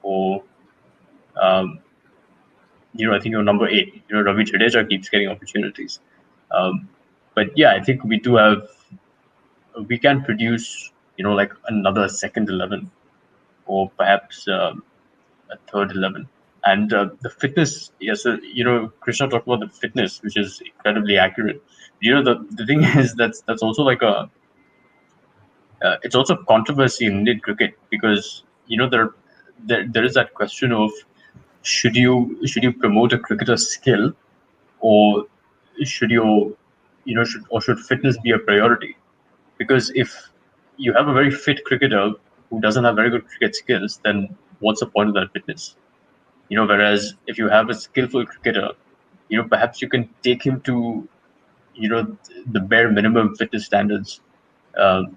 Or, I think your number 8, Ravi Jadeja keeps getting opportunities. But yeah, I think we can produce, like another second 11 or perhaps a third 11. And the fitness, yes, Krishna talked about the fitness, which is incredibly accurate. The thing is that's also like it's also controversy in Indian cricket because there is that question of should you promote a cricketer's skill or should fitness be a priority? Because if you have a very fit cricketer who doesn't have very good cricket skills, then what's the point of that fitness? Whereas if you have a skillful cricketer, perhaps you can take him to, the bare minimum fitness standards of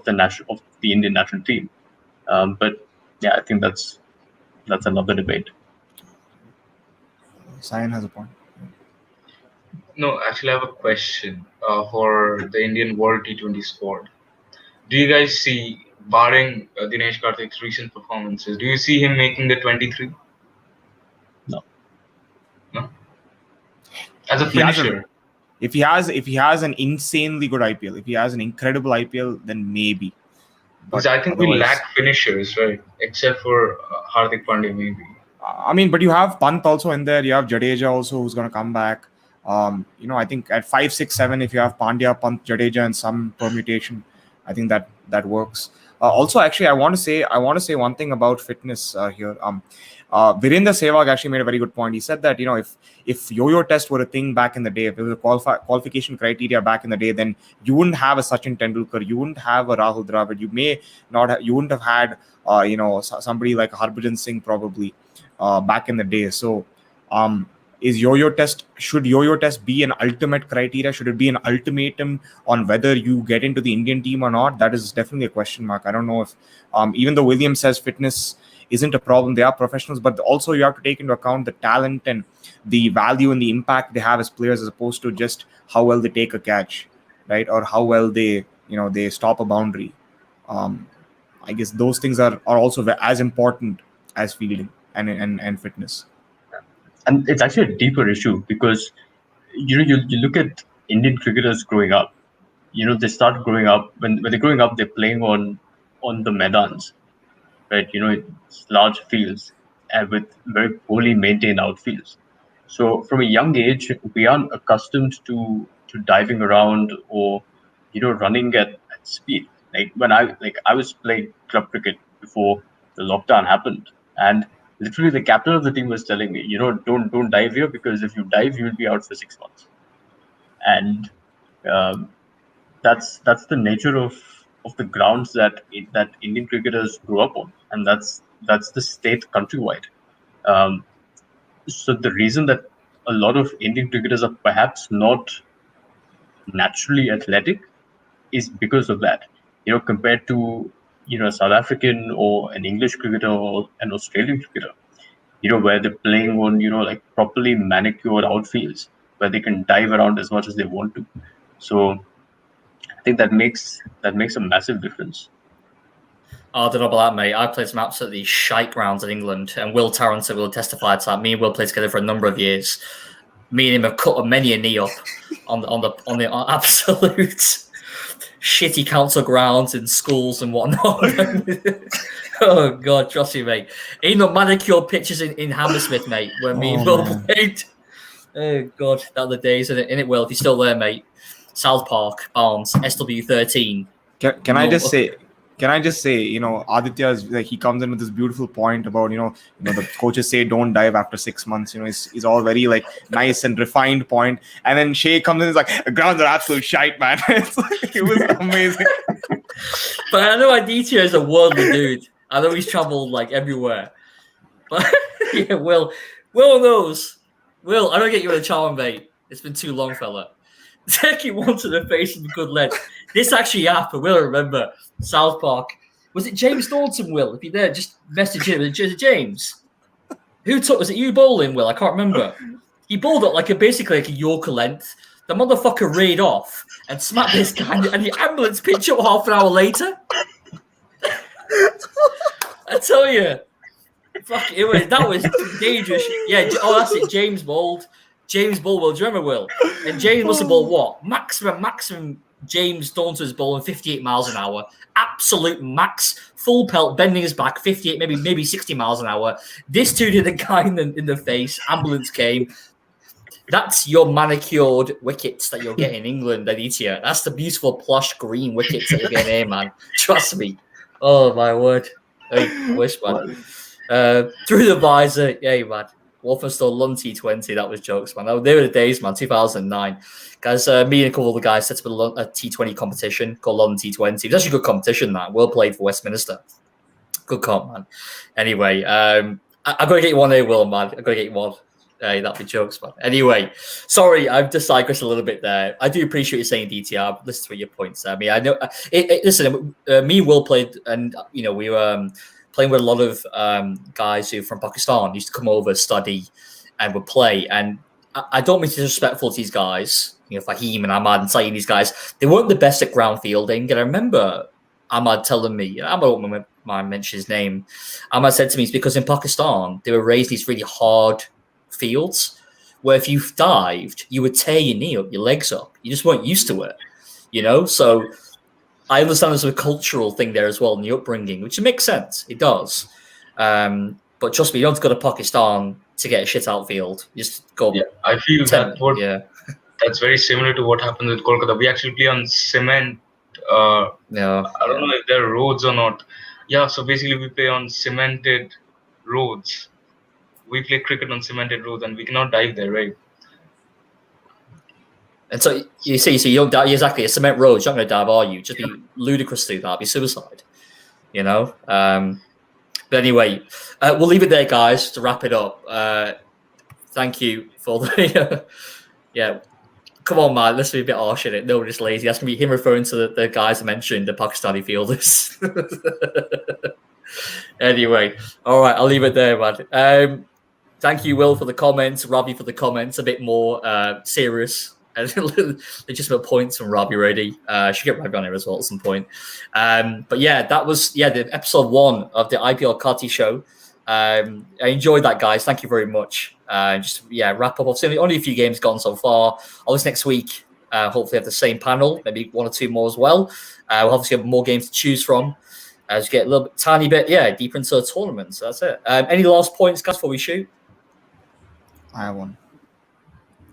the Indian national team. But yeah, I think that's another debate. Sayan has a point. No, actually, I have a question for the Indian World T20 squad. Do you guys see, barring Dinesh Karthik's recent performances, do you see him making the 23? No. As a finisher. If he has an insanely good IPL, if he has an incredible IPL, then maybe. Because I think we lack finishers, right? Except for Hardik Pandya, maybe. I mean, but you have Pant also in there. You have Jadeja also, who's going to come back. I think at 5, 6, 7, if you have Pandya, Pant, Jadeja, and some permutation, I think that works. Also, actually, I want to say one thing about fitness here. Virendra Sehwag actually made a very good point. He said that if yo-yo test were a thing back in the day, if it was a qualification criteria back in the day, then you wouldn't have a Sachin Tendulkar, you wouldn't have a Rahul Dravid, you wouldn't have had somebody like Harbhajan Singh probably back in the day. So should yo-yo test be an ultimate criteria? Should it be an ultimatum on whether you get into the Indian team or not? That is definitely a question mark. I don't know if even though Williams says fitness isn't a problem, they are professionals, but also you have to take into account the talent and the value and the impact they have as players, as opposed to just how well they take a catch, right? Or how well they stop a boundary. I guess those things are also as important as fielding and fitness. And it's actually a deeper issue because you look at Indian cricketers growing up. They start growing up when they're growing up, they're playing on the Maidans, right? It's large fields and with very poorly maintained outfields. So from a young age, we aren't accustomed to diving around or running at speed. Like when I was playing club cricket before the lockdown happened, and literally the captain of the team was telling me, don't dive here, because if you dive, you'll be out for 6 months. And that's the nature of the grounds that Indian cricketers grew up on, and that's the state countrywide. So the reason that a lot of Indian cricketers are perhaps not naturally athletic is because of that. Compared to a South African or an English cricketer or an Australian cricketer, where they're playing on like properly manicured outfields where they can dive around as much as they want to. So I think that makes a massive difference. I don't know about that, mate. I played some absolutely shite grounds in England, and Will Tarrant will testify to that. Me and Will played together for a number of years. Me and him have cut many a knee up on the absolute shitty council grounds in schools and whatnot. Oh God, trust me, mate. Ain't no manicured pitches in Hammersmith, mate, where me and Will played. Oh God, that are the days, isn't it, Will? If you're still there, mate. South Park, Barnes, SW13. Can I just say, Aditya is like, he comes in with this beautiful point about the coaches say don't dive after 6 months. He's all very like nice and refined point, and then Shay comes in and is like, the grounds are absolute shite, man. It was amazing. But I know Aditya is a worldly dude. I know he's traveled like everywhere. But yeah, Will knows. Will, I don't get you in a charm, mate. It's been too long, fella. Take one to the face with a good leg. This actually happened. Will remember South Park. Was it James Thornton, Will? If you're there, just message him. Was it James? Was it you bowling, Will? I can't remember. He bowled up basically like a Yorker length. The motherfucker reared off and smacked this guy, and the ambulance picked up half an hour later. I tell you, that was dangerous. Yeah. Oh, that's it. James bowled. Will, do you remember, Will? And James must have bowled what? Maximum James Thornton's bowling 58 miles an hour. Absolute max. Full pelt, bending his back, 58, maybe 60 miles an hour. This dude hit the guy in the face. Ambulance came. That's your manicured wickets that you'll get in England, Aditya. That's the beautiful plush green wickets that you're getting here, man. Trust me. Oh, my word. I wish, man. Through the visor. Yeah, man. Walthamstow London T20, that was jokes, man. They were the days, man. 2009, guys. Me and a couple of the guys set up a T20 competition called London T20. It was actually a good competition. That Will played for Westminster. Good comp, man. Anyway, I gotta get you one there, Will, man. I gotta get you one. That'd be jokes, man. Anyway, sorry, I've just digressed a little bit there. I do appreciate you saying DTR. Listen to your points. I mean, I know. Listen, me and Will played, and we were. Playing with a lot of guys who from Pakistan used to come over, study, and would play. And I don't mean to be disrespectful to these guys, Fahim and Ahmad and Saeed, these guys. They weren't the best at ground fielding. And I remember Ahmad telling me, I don't mention his name. Ahmad said to me, it's because in Pakistan, they were raised these really hard fields where if you dived, you would tear your knee up, your legs up. You just weren't used to it, So I understand there's a cultural thing there as well in the upbringing, which makes sense. It does. But trust me, you don't have to go to Pakistan to get a shit outfield. You just go. Yeah, I feel that's very similar to what happened with Kolkata. We actually play on cement No. I don't know if there are roads or not. Yeah, so basically we play on cemented roads. We play cricket on cemented roads, and we cannot dive there, right? And so you see, so you don't dive, exactly a cement road. You're not going to dive, are you? Just be ludicrous to do that. It'd be suicide. You know. But anyway, we'll leave it there, guys, to wrap it up. Thank you for the yeah. Come on, man. Let's be a bit harsh in it. Nobody's lazy. That's gonna be him referring to the guys I mentioned, the Pakistani fielders. Anyway, all right, I'll leave it there, man. Thank you, Will, for the comments. Robbie for the comments. A bit more serious. Legitimate points from Robbie already. Should get Robbie on here as well at some point. But yeah, that was the episode 1 of the IPL Kati show. I enjoyed that, guys. Thank you very much. Wrap up. Obviously, only a few games gone so far. Always next week. Hopefully, have the same panel, maybe 1 or 2 more as well. We'll obviously have more games to choose from as we get a little bit, tiny bit, deeper into the tournament. So that's it. Any last points, guys, before we shoot? I have one.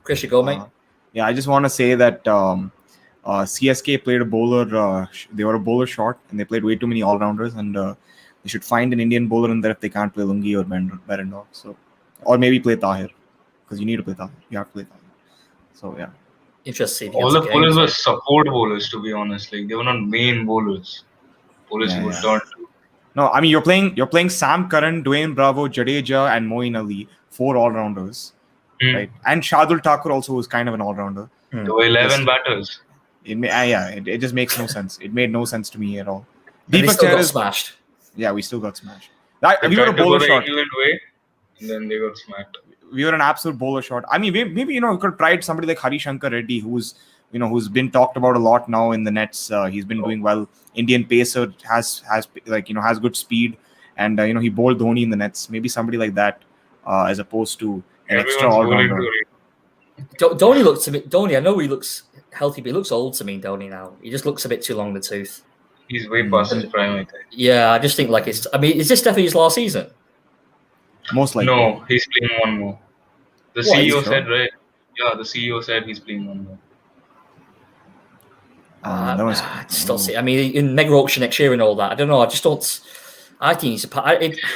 Chris, you go, mate. Yeah, I just want to say that CSK played a bowler. They were a bowler short, and they played way too many all-rounders. And they should find an Indian bowler in there if they can't play Lungi or Berendorf. So, or maybe play Tahir, because you need to play Tahir. You have to play Tahir. So yeah. Interesting. All the bowlers were support bowlers, to be honest. Like, they were not main bowlers. Bowlers who would not. No, I mean you're playing Sam Curran, Dwayne Bravo, Jadeja, and Moeen Ali, 4 all-rounders. Right, and Shardul Thakur also was kind of an all-rounder. There were 11 batters. It just makes no sense. It made no sense to me at all. Deepak still got smashed. Yeah, we still got smashed. We were a bowler shot. Way, and then they got smacked. We were an absolute bowler shot. I mean, maybe we could have tried somebody like Harishankar Reddy, who's been talked about a lot now in the nets. He's been doing well. Indian pacer has good speed, and he bowled Dhoni in the nets. Maybe somebody like that, as opposed to an extra all-rounder. Dhoni looks to me. Dhoni, I know he looks healthy, but he looks old to me. Dhoni now, he just looks a bit too long in the tooth. He's way past his prime, I think. Yeah, I just think is this definitely his last season? Most likely. No, he's playing 1 more. The CEO said, right? Yeah, the CEO said he's playing 1 more. I just don't see. I mean, in mega auction next year and all that. I don't know. I just don't. I think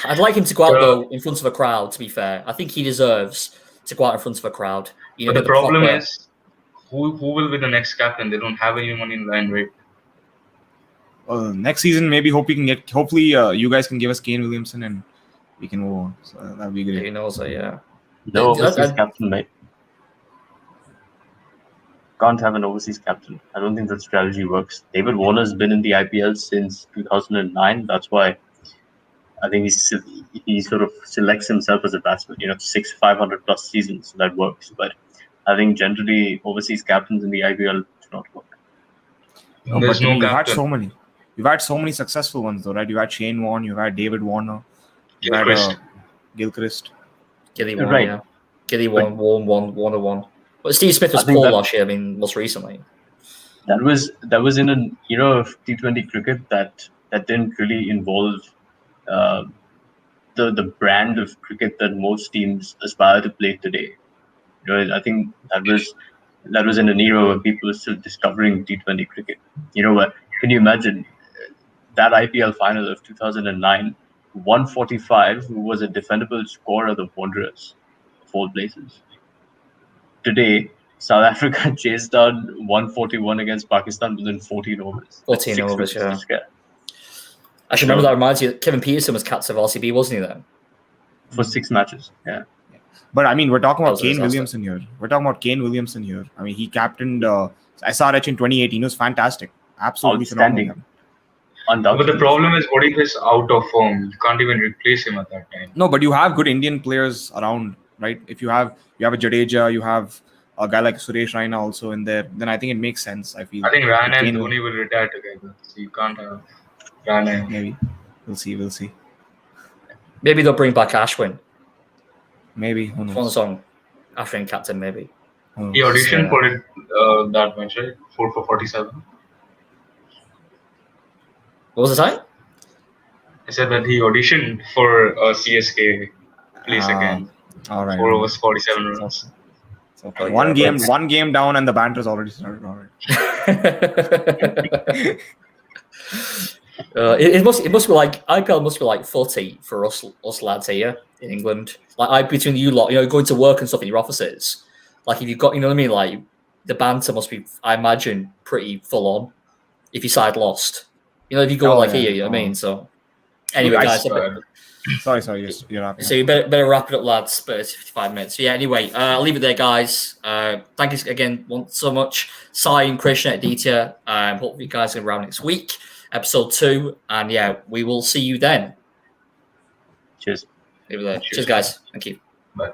I'd like him to go out though in front of a crowd. To be fair, I think he deserves to go out in front of a crowd. But the problem is, who will be the next captain? They don't have anyone in line, right? Well, next season, maybe hopefully you guys can give us Kane Williamson and we can move on. So that'd be great. He knows it, yeah. No overseas captain, mate. Can't have an overseas captain. I don't think that strategy works. David Warner's been in the IPL since 2009. That's why I think he sort of selects himself as a batsman. 500 plus seasons, so that works. But I think generally overseas captains in the IPL do not work. No, but you've had so many. You've had so many successful ones, though, right? You had Shane Warne, you had David Warner, you had Gilchrist. Gilly won, right. Yeah. Gilly won, Warner won. But Steve Smith was poor last year. I mean, most recently. That was in an era of T20 cricket that didn't really involve the brand of cricket that most teams aspire to play today. I think that was in an era where people were still discovering T20 cricket. Can you imagine that IPL final of 2009, 145, who was a defendable scorer of the Wanderers, of all places. Today, South Africa chased down 141 against Pakistan within 14 overs. 14 overs, yeah. Actually, remember that reminds you that Kevin Peterson was captain of RCB, wasn't he then? For 6 matches, yeah. But I mean, we're talking about Kane Williamson here. I mean, he captained SRH in 2018. He was fantastic. Absolutely phenomenal. But the problem is, what if he's out of form? You can't even replace him at that time. No, but you have good Indian players around, right? If you have a Jadeja, you have a guy like Suresh Raina also in there, then I think it makes sense. I think Raina and Dhoni will retire together, so you can't have Raina. Maybe we'll see. Maybe they'll bring back Ashwin. Maybe who knows? One song, Ashwin captain, maybe. He auditioned for it that match, right? 4 for 47. What was the time? I said that he auditioned for CSK place again. All right. 4 overs, 47 runs. It's okay. Oh, one yeah, game down, and the banter's already started. Already. It must be like IPL must be like footy for us lads here in England. Like between you lot, going to work and stuff in your offices. Like if you've got, you know what I mean, like the banter must be, I imagine, pretty full on. If your side lost, if you go here, you know what I mean. So anyway, guys. Sorry. Yes, you're not. So you better wrap it up, lads. But it's 55 minutes. So yeah. Anyway, I'll leave it there, guys. Thank you again so much, Sai and Krishna, Aditya. Hope you guys are around next week, episode 2, and yeah, we will see you then. Cheers. Leave it there. Cheers, guys. Thank you. Bye.